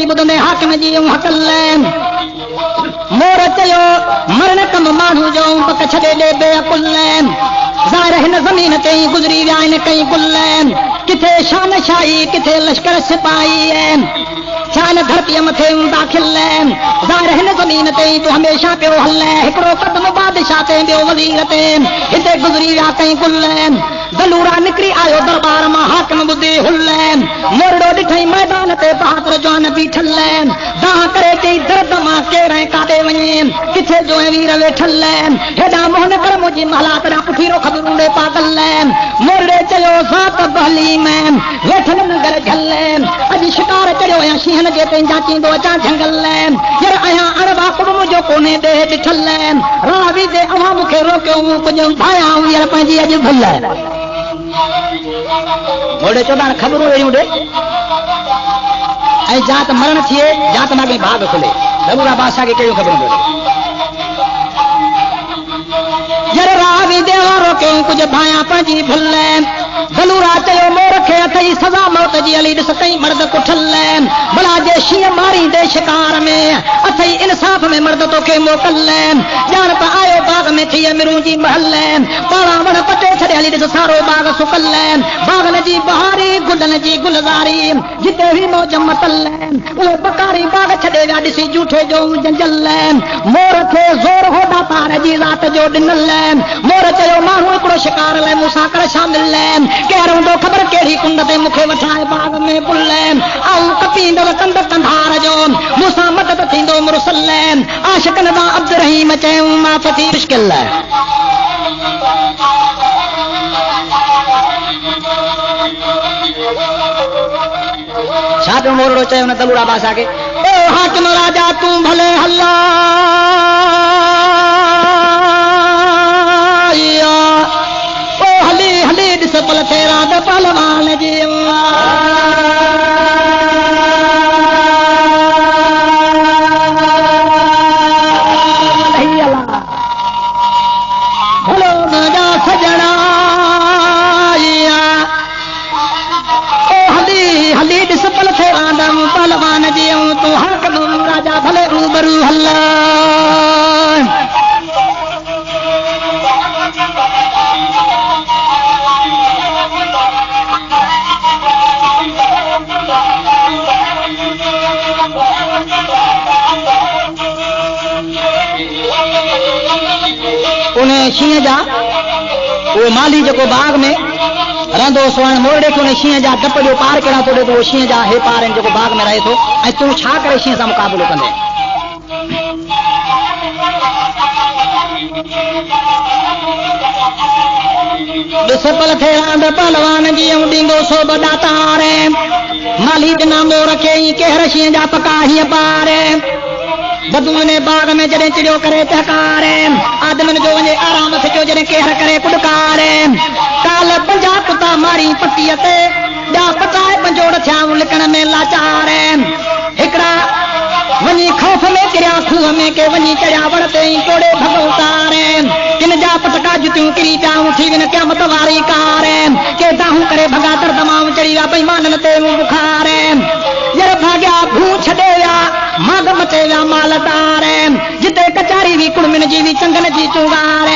ॿुधंदे हाकिम जी हकल मोर चयो मरण कम माण्हू जो बक छॾे ॾे बेअकुल ज़ाहिर हिन ज़मीन ते ई गुज़री विया आहिनि कई गुल किथे शान शाही किथे लश्कर सिपाही शान धरतीअ मथे दाख़िल ज़ाहिर हिन ज़मीन ते ई तूं हमेशह पियो हल हिकिड़ो क़दम बादशाह ते ॿियो वज़ीर ते हिते गुज़री विया कई गुल दलूरा निकिरी आयो दरबार मां हाकिम ॿुधी हुल मोरड़ो ॾिठई मैदान ते बहादुर जवान बीठल दाह करे चई दर्द मां केरु काॾे वञे किथे जो वीर वेठल हेॾा मोहन कर मुंहिंजी महला तॾहिं पुठीरो ख़बरूं ॾे पागल मोरड़े चयो ज़ात बहली में वेठल नगर झल अॼु शिकार चढ़ियो आहियां शींहनि जे ते जाचींदो अचां झंगल यार आहियां अणवा कुड़ मुंहिंजो कोन्हे ॾे ॾिठल रावी जे अवां मूंखे रोकियो कुझु भायां यार पंहिंजी अॼु भुल मोड़े चौधार ख़बरूं अहिड़ियूं ॾे ऐं जात मरण थिए जात मां कंहिं भाग खुले दलूरा बादशाह खे कहिड़ियूं ख़बरूं ॾे यार रावी दे रोकियो कुझु भायां पंहिंजी भुल दलूरा चयो मोर खे अथई सज़ा मौत जी अली ॾिस कई मर्द कुठल भला जे शींहं मारींदे शिकार में अथई इंसाफ़ में मर्द तोखे मोकल ॼाण त आयो बाग में थी अमीरूं जी महल पाणा वण पटे छॾे हली ॾिस सारो बाग सुकल बागन जी बहारी गुलनि जी गुलज़ारी जिते हुई मौज मतल उहे बकारी बाग छॾे विया ॾिसी जूठे जो जंजल मोर खे ज़ोर होॾा तार जी रात जो ॾिनल मोर चयो माण्हू हिकिड़ो शिकार लाइ मूंसां कर शामिल केरु हूंदो ख़बर कहिड़ी कुंड ते मूंखे वठाए बाग में पुल आऊं कपींदव कंद कंधार जो मूंसां मदद थींदो मुरसल आशिकनि सां अब्द रहीम चयूं माफ़ थी मुश्किल छा पियो मोरड़ो चयो न दलूरा बादशाह खे ओ हाकिम राजा तूं भले हल्ला पल तेरा द पहलवान जी भलो मजा सजना हली हली ॾिस पल तेरा द पहलवान जी तूं हाकिम राजा भले रूबरू हल शींहं जा उहो माली जेको बाग में रहंदो सो हाणे मोरड़े खे उन शींहं जा डप जो पार कहिड़ा थो ॾे त उहो शींहं जा हे पार आहिनि जेको बाग में रहे थो ऐं तूं छा करे शींहं सां मुक़ाबिलो कंदे ॾिस पल थे रांद पहलवान जी ॾींदो सो बॾा तार माली ॾिना मोर खे ई कहर शींहं जा पका हीअं पार बदू ने बाग में जॾहिं चिड़ियो करे तहकार आदमन जो वञे आराम थियो जॾहिं कहर करे कुॾकार काल 50 कुता मारी पटीअ ते ॿिया पचाए पंजोड़ थिया लिकण में लाचार हिकिड़ा वञी खौफ़ में किरिया खूह में के वञी चढ़िया वण ते टोड़े भगवतार किन जा पटका जुतियूं किरी पियाऊं थी विन क़यामत वारी कार के दाहूं करे भॻा दर्द मां चढ़ी विया बेईमाननि ते बुखार यार भाग्या भू छॾे विया माग मचे विया मालदार जिते कचारी हुई कुड़मिन जी हुई चंगन जी चुंगार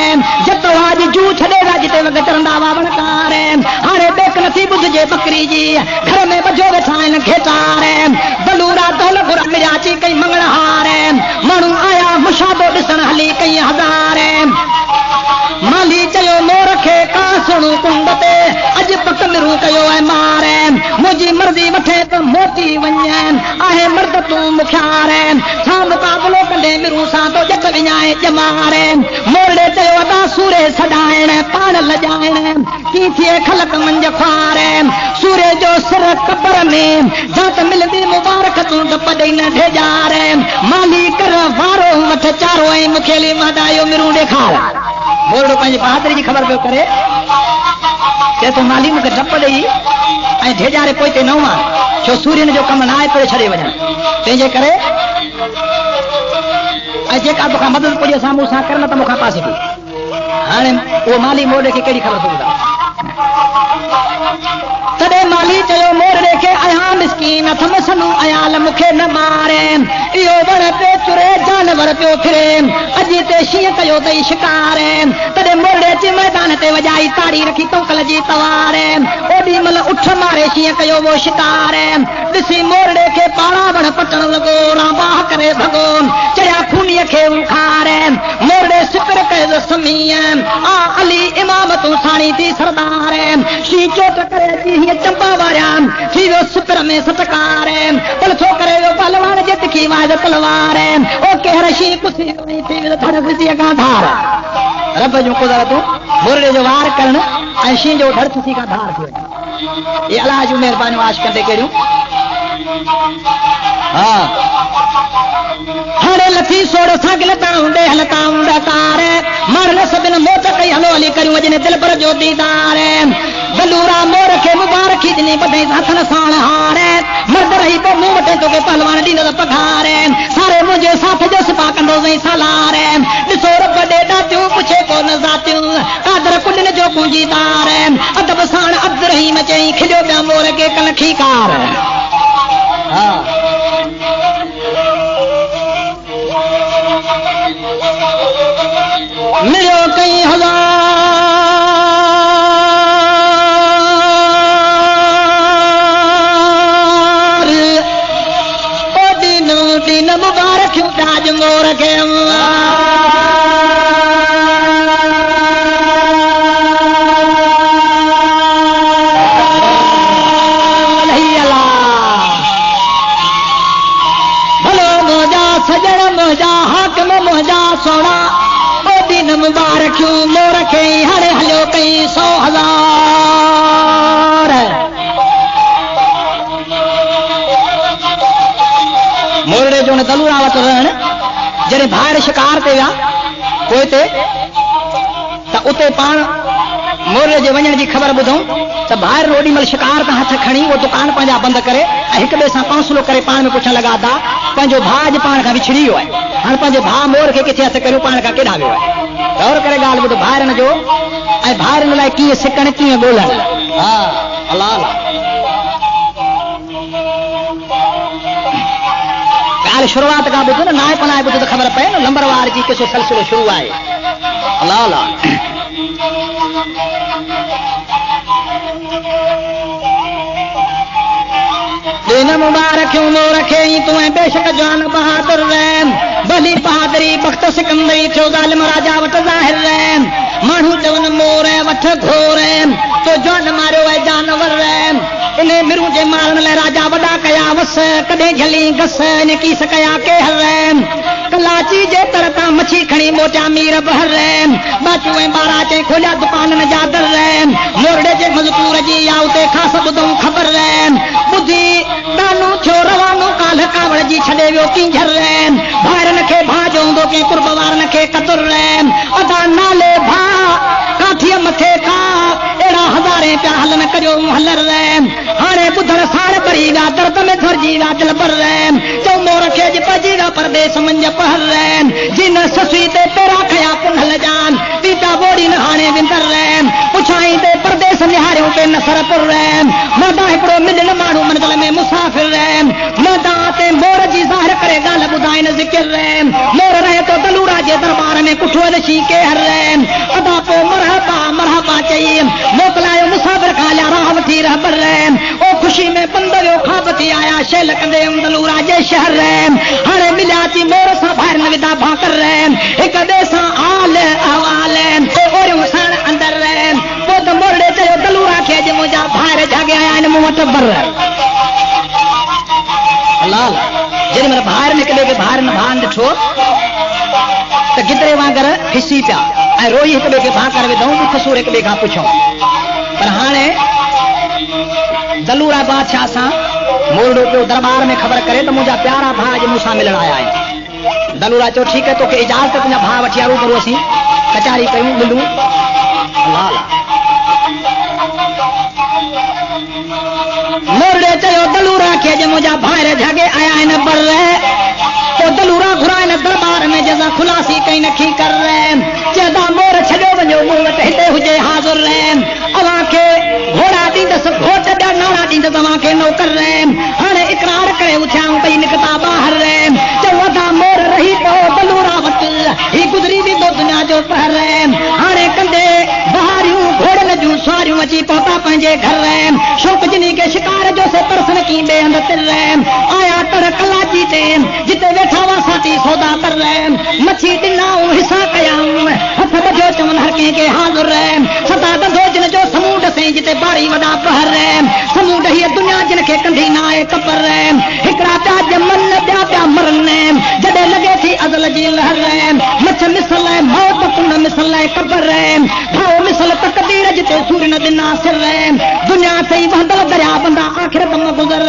जतो आज जू छॾे विया जिते वग चरंदा हुआ वणकार हाणे बेक नथी ॿुधजे बकरी जी घर में बजो वेठा आहिनि घेटार दलूरा दौल घुर मिराची कई मंगणहार माण्हू आया मुशादो ॾिसण हली कई हज़ार माली चयो मोर खे का सुणू कुंड ते अॼु पक मिरूं कयो ऐं मार मुंहिंजी मर्ज़ी वठे त मोटी वञे आहे मर्द तूं मुखियार छा मुक़ाबिलो कंदे मिरूं सां तो जट विञाए ॼमार मोरड़े चयो अदा सूरे सॾाइण पाण लॼाइण की थिए ख़लक मंझ ख्वार सूरे जो सिर कबर में जात मिलंदी मुबारक तूं डप ॾेई न ढेजार माली कर वारो वठ चारो ऐं मुखेली मादायो मिरूं ॾेखार मोरड़ो पंहिंजी बहादुरी जी ख़बर पियो करे चए थो माली मूंखे डप ॾेई ऐं ढेजारे पोइ ते न मार छो सूर्यन जो कमु न आहे पियो छॾे वञणु तंहिंजे करे ऐं जेका तोखां मदद पुॼे साम्हूं सां कर न त मूंखां पासे थी हाणे उहो माली मोरड़े खे कहिड़ी ख़बर थो ॿुधाए तॾहिं माली चयो मोरड़े खे आया मिसकीन अथ मसनू अयाल मूंखे न मारे इहो वण पियो चुरे जानवर पियो फिरे अॼु ते शींहं कयो अथई शिकार तॾहिं मोरड़े अची मैदान ते वॼाई ताड़ी रखी तोकल जी तवार ओॾी महिल उठ मारे शींहं कयो वो शिकार ॾिसी मोरड़े खे पाड़ा वण पटण लॻो राबाह करे भॻो चया खूनीअ खे उखार मोरड़े सिकर कयो समीअ आ अली इमाम तूं साणी थी सरदार शी चोट करे अची हीअं चंपा वारिया थी वियो सिकर में सटकार पल छो करे वियो पहलवान जे तिखी वाज तलवार ओ कहर शी कुसी थी वियो धड़ खुशीअ खां धार रब जूं कुदरतूं मोरड़े जो वार करण ऐं शी जो धड़ खुशी खां धार थियो ये अलाह जूं महिरबानियूं आशिक़नि ते कहिड़ियूं हा हाणे लथी सोड़ सां गिलताऊं ॾे हलताऊं ॾकार मर न सभिनि मोच कई हलो हली करियूं अॼु दिल पर जो दीदार गलूरा मोर खे मुबारकी ॾिनी ॿधई हथनि साण हारे मर्द रही पोइ मूं वटि तोखे पहलवान ॾींदो पघार सारे मुंहिंजे साथ जो सिपा कंदो वई सालार ॾिसो रब ॾे ॾातियूं पुछे कोन ज़ातियूं कादर कुॾनि जो पूंजीदार अदब साण अब्द रहीम चई खिलियो पिया मोर खे कलखी कार हा मिलियो कई हज़ार ओ दिन मुबारक ताज मोर खे भलो मोजा सजण मोजा हाकम मोजा सोना दिन मुबारकियूं मोर खे हाणे हलियो कई 100,000 मोरड़े जो न दलूरा वटि रहण जॾहिं ॿाहिरि शिकार ते विया पोइ ते त उते पाण मोरड़े जे वञण जी ख़बर ॿुधूं त ॿाहिरि ओॾी महिल शिकार तां हथ खणी उहो दुकान पंहिंजा बंदि करे ऐं हिक ॿिए सां पांसलो करे पाण में पुछण लॻा था पंहिंजो भाउ अॼु पाण खां विछड़ी वियो आहे हाणे पंहिंजे भाउ मोर खे किथे हथ करियो पाण खां केॾां वियो आहे गौर करे ॻाल्हि ॿुधो ॿाहिरनि जो ऐं ॿाहिरनि लाइ कीअं सिकण कीअं ॻोल्हण हा अलाह ॻाल्हि शुरूआत खां ॿुधो न नाए पनाए ॿुधो त ख़बर पए न लंबरवार जी किसो सिलसिलो शुरू आहे अलाह दिन मुबारकियूं मोर खे तूं बेशक जान बहादुर भली बहादुरी बख़्त सिकंदरी थियो ज़ालिम राजा वटि ज़ाहिर माण्हू चवनि मोर वठ घोर तो जान मारियो आहे जानवर इन मिरू जे मारण लाइ राजा वॾा कया वस कॾहिं झली घस इन कीस कया के हर कलाची जे तर तां मच्छी खणी मोटिया मीर बहर बाचू ऐं ॿारहं चई खोलिया दुकाननि जा दर मोरड़े जे मज़कूर जी या उते ख़ासि ॿुधूं ख़बर ॿुधी दानू थियो रवानो काल कावड़ जी छॾे वियो किंझर भाइरनि खे भाउ जो हूंदो कंहिं कुर्ब वारनि खे कतुर अदा नाले भाउ काठीअ मथे खां अहिड़ा हज़ारे पिया हलनि करियो हलर हाणे ॿुधण साण परी विया दर्द में धरजी विया दिल पर चओ मोर खे अॼु पइजी विया परदेस मंझ पहर जिन ससुई ते पेरा खया पुनल जान पीता बोड़ी न हाणे विंदर पुछाई ते परदेस निहारियूं पे नसरपुर मादा हिकिड़ो मिलियल माण्हू मंज़िल में मुसाफ़िर मादा ते मोर जी ज़ाहिर करे ॻाल्हि ॿुधाइनि ज़िकिर मोर रहे तो दलूरा जे दरबार में कुठो नशी के हर अदा पोइ मरहबा मरहबा चई मोकिलायो मुसाफ़िर खां लिया राह वठी रहबर ओ ख़ुशी में पंध वियो ख़्वाब थी आया शेल कंदे दलूरा जे शहर हाणे मिलिया थी मोर सां ॿाहिरि न विधा भाकर हिक ॿिए सां आल अहवाल ओरियूं साण अंदर पोइ त मोरड़े चयो दलूरा खे अॼु मुंहिंजा ॿाहिरि जाॻिया आहिनि मूं वटि बर जेॾी महिल ॿाहिरि निकिरे खे ॿाहिरि न भान ॾिठो त गिदरे वांगर फिसी पिया ऐं रोई हिक ॿिए खे भाउ करे विधऊं दुख सूर हिक ॿिए खां पुछऊं पर हाणे दलूरा बादशाह सां मोरड़ो पियो दरबार में ख़बर करे त मुंहिंजा प्यारा भाउ अॼु मूंसां मिलण आया आहिनि दलूरा चयो ठीकु आहे तोखे इजाज़त तुंहिंजा भाउ वठी आयो करूं असीं कचारी कयूं मिलूं मोरड़े चयो दलूरा खे अॼु मुंहिंजा भाइर जागे आया आहिनि बर पोइ दलूरा घुराइनि दरबार में जंहिंसां खुलासी कई नखी कर चवंदा मोर छॾियो वञो मूं वटि हिते हुजे हाज़ुर अव्हां खे तव्हां खे नौकर हाणे इकरार करे उथियाऊं पई निकिता ॿाहिर चवंदा मोर रही पियो बलूरा वटि ही गुज़री बि पोइ दुनिया जो पहर हाणे कंदे बहारियूं घोड़नि जूं सवारियूं अची पहुता पंहिंजे घर शौक़ जिनी खे शिकार जो से तरसन की ॿिए हंधि तिर आया तर कलाची ते जिते वेठा हुआ साथी सौदा कर मच्छी ॾिनाऊं हिसा कयाऊं हथ ॿधो चवनि हर कंहिंखे हाज़ुर सदा धंधो जिन जो समूड से जिते बारी वॾा पहर समूड हीअ दुनिया जिन खे कंदी न आहे कपर हिकिड़ा पिया ॼमन ॿिया पिया मरनि जॾहिं लॻे थी अज़ल जी लहर मछ मिसल मौत कुंड मिसल कबर भाउ मिसल तकदीर जिते सूर न ॾिना सिर दुनिया सही वहदल दरिया बंदा आख़िर कम गुज़र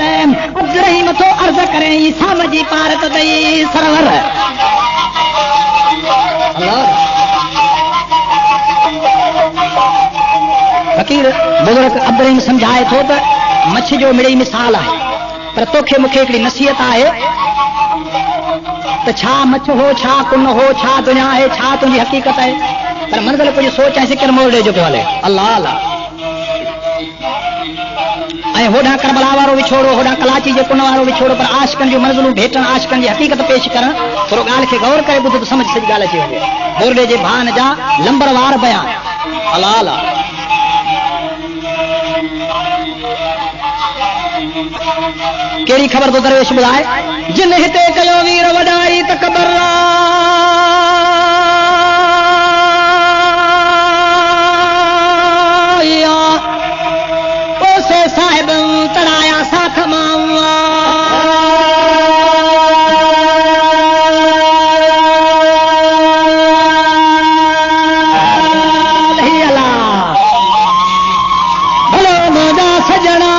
अज रही मथो अर्ज़ करे साम जी पार त ॾेई सरवर फ़कीर बुज़ुर्ग अब्दुल सम्झाए थो त मछ जो मिड़ई मिसाल आहे पर तोखे मूंखे हिकिड़ी नसीहत आहे त छा मछ हो छा कुन हो छा दुनिया आहे छा तुंहिंजी हक़ीक़त आहे पर मंज़िल कुझु सोच ऐं सिकर मोड़ ॾे जेको हले अल्लाह अल्लाह ऐं होॾां करबला वारो विछोड़ो होॾां कलाची जे कुन वारो विछोड़ो पर आशिकनि जूं मंज़िलूं भेटण आशिकनि जी हक़ीक़त पेश करणु थोरो ॻाल्हि खे गौर करे ॿुध त समझ सॼी ॻाल्हि अची वञे मोरडे जे भान जा लंबरवार बयान अल्लाह अल्लाह कहिड़ी ख़बर तो दरवेश ॿुधाए जिन हिते कयो वीर वॾाई तकबर ओसे साहिब तड़ाया साथ भलो मोजा सजना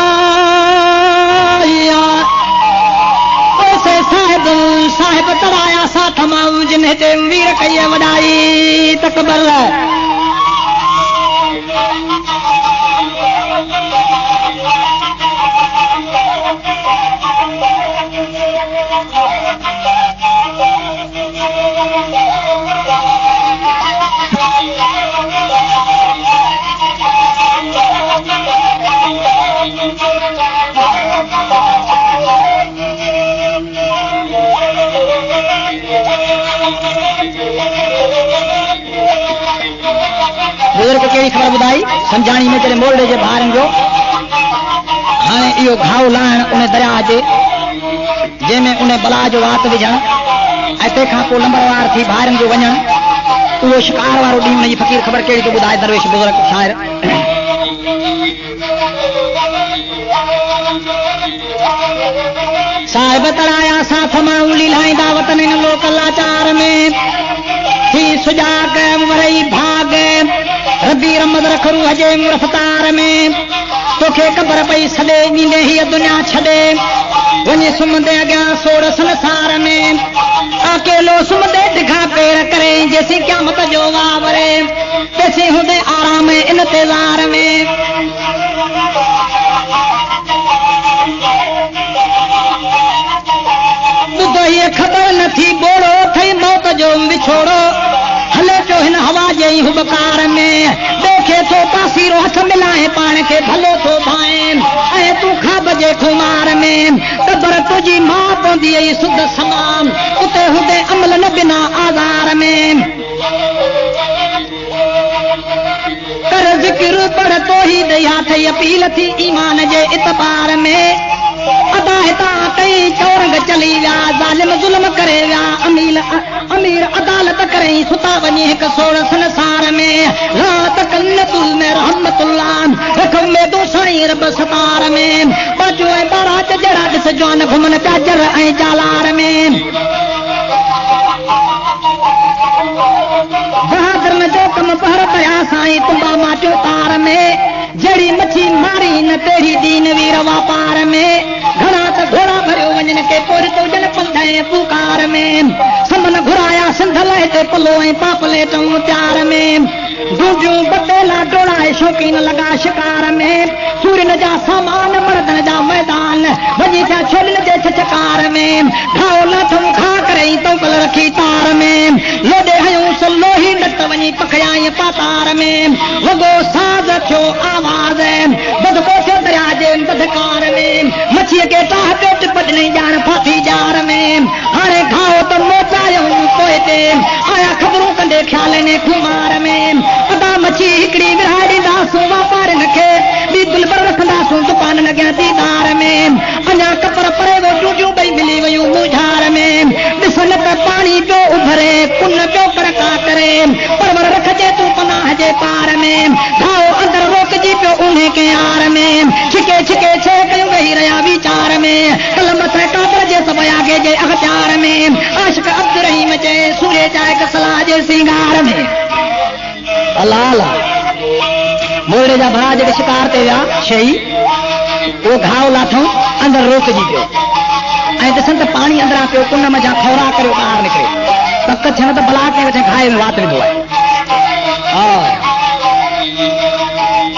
साहिब तड़ाया साथ माऊ जिन हिते वीर कई वॾाई तकबर बुज़ुर्ग कहिड़ी ख़बर ॿुधाई सम्झाणी में जॾहिं मोरडे जे ॿारनि जो हाणे इहो घाव लाहिण उन दरिया जे जंहिंमें उन बला जो वात विझणु ऐं तंहिंखां पोइ लंबरवार थी ॿारनि जो वञणु उहो शिकार वारो ॾींहुं हुनजी फ़कीर ख़बर कहिड़ी थो ॿुधाए दरवेश बुज़ुर्ग शाइर साहिब तड़ाया साथ मां लीलाईंदा वतन इन लोक लाचार में थी सुजाग वरई भाग रबी रमद रखरू हजे रफ़्तार में तोखे ख़बर पई सॾे ॾींदे हीअ दुनिया छॾे वञे सुम्हंदे अॻियां सोड़ संसार में अकेलो सुम्हंदे ढिघा पेर करे जेसी क़यामत जो वावरे तेसी हूंदे आराम इंतज़ार में ॿुधो हीअ ख़बर नथी बोड़ो अथई मौत जो विछोड़ो हले पियो हिन हवा जे हुबकार में देखे थो पासीरो हथ मिलाए पाण खे भलो थो पाए ऐं तूं खाब जे खुमार में क़बर तुंहिंजी माउ पवंदी आई सुध समान उते हूंदे अमल न बिना आज़ार में कर ज़िक्र पर तो ही दया थई अपील थी ईमान जे इतबार में अदा हितां कई चौरंग चली विया ज़ालिम ज़ुल्म करे विया अमीर अदालत करे सुता वञे हिकु सोड़ संसार में रात कन्नतुल में रहमतुल्लाह रख उमेदूं साईं रब सतार में बाजू ऐं बारात जहिड़ा ॾिस जवान घुमनि पिया जर ऐं जालार में बहादुर जो कम पहर कया साईं तुम्बा माटियो तार में जड़ी मच्छी मारी न तेरी दीन वीर वापार में घणा त घोड़ा भरियो वञनि के पोर तो जन पंधे पुकार में समन घुराया सिंधल हिते पलो ऐं पापलेटूं प्यार में डूबियूं बटेला डोड़ाए शौक़ीन लॻा शिकार में सूरन जा सामान मर्दन जा मैदान वञी पिया छोलनि जे छचकार में ठाओ लाथूं खा करे तोकल रखी तार में लोॾे हयूं सलोही नत वञी पखियाई पातार में वॻो साज़ थियो आवाज़ बदको थियो दरिया जे बदकार में मच्छी के टाह पेट पटनी जान फाथी जार में हाणे खाओ तो मोचायूं पोइ ते आया ख़बरूं कंदे ख्याल ने खुमार में अदा मच्छी हिकड़ी विराए ॾींदासूं वापार नखे ॿी दुलबर रखंदासूं दुकान लॻिया दीदार में अञा कपर परे वो जूजूं ॿई मिली वियूं मुझार में ॾिसन त पाणी पियो उभरे कुन पियो कड़का करे परवर रखजे तूं पनाह जे पार में घाओ अंदर रोकजी पियो उन्हे के यार में छिके छिके छे कयूं वेही रहिया वीचार में कलम थे कातर जे सब आगे जे अख़त्यार में आशिक अब्दुल रहीम जे सूर्य जाए सलाह जे सिंगार में अल्लाह अल्लाह मोड़े जा भरा जेके शिकार ते विया शही वो घाव लाथऊं अंदर रोकजी पियो ऐं ॾिसनि त पाणी अंदरां पियो कुन मथां खौरा करे ॿाहिरि निकिरे पक थियण त बला के वठे घाए में वात विधो आहे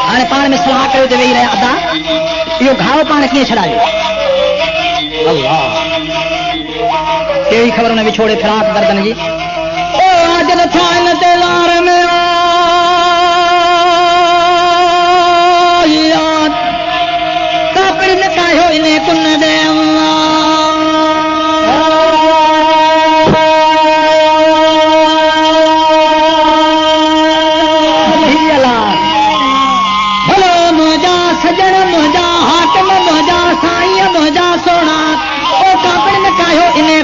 हाणे पाण में सलाह कयो त वेही रहिया अदा इहो घाव पाण कीअं छॾायो अल्लाह कहिड़ी ख़बर न विछोड़े फिराक गर्दन जी ओ आज नथा इन ते वार में कापड़ न कायो इने कुन दे सजन मुंहिंजा हाकम मुंहिंजा साईं मुंहिंजा सोना ओ कापड़ न कायो इने